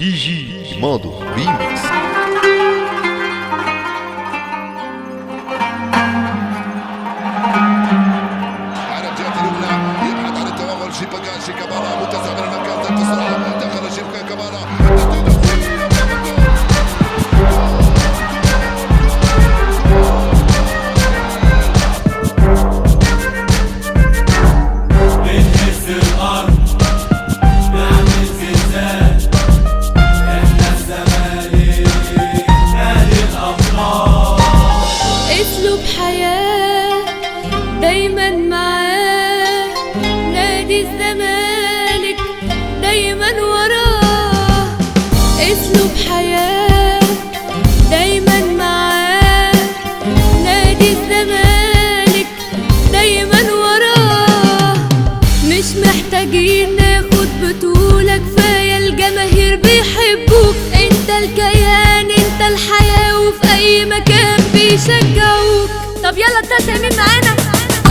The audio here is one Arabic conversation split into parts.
دي جي ماضو ريميكس. على الجهة اليمنى يبحث عن التوغل شيباغان شيكابالا متسابق المكان ذات السرعة دخل شيباغان كابالا دايما معاه نادي الزمالك، دايما وراه اسلوب حياة. دايما معاه نادي الزمالك، دايما وراه. مش محتاجين ناخد بطولة، كفاية الجماهير بيحبوك. انت الكيان، انت الحياة، وفي اي مكان بيشجعوك. طب يلا ابتسم مين معانا؟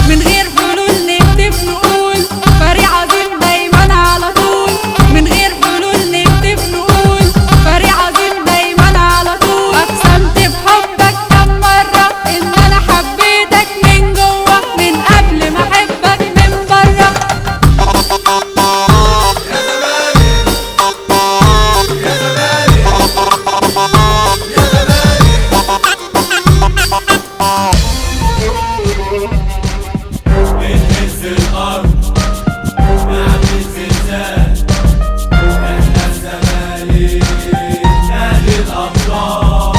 من غير حلول نكتب نقول فريق عظيم دايما على طول. من غير حلول نكتب نقول فريق عظيم دايما على طول. اقسمت بحبك كم مرة ان انا حبيتك من جوه، من قبل ما احبك من بره. يا زمالك يا زمالك يا زمالك. بنهز الأرض نعمل زلزال، احنا الزمالك نادي الأبطال.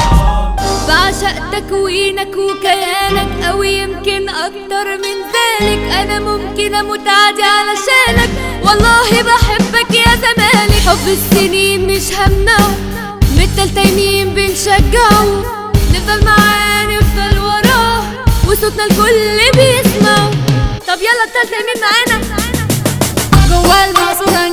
بعشق تكوينك وكيانك أوي، يمكن أكتر من ذلك. أنا ممكن أموت عادي علشانك، والله بحبك يا زمالك. حب السنين مش همنعه، مثل تايمين بنشجعه. نفضل معاه نفضل وراه، وصوتنا الكل بيسمعه. طب يلا ابتسم مين معانا؟ جوا المقصورة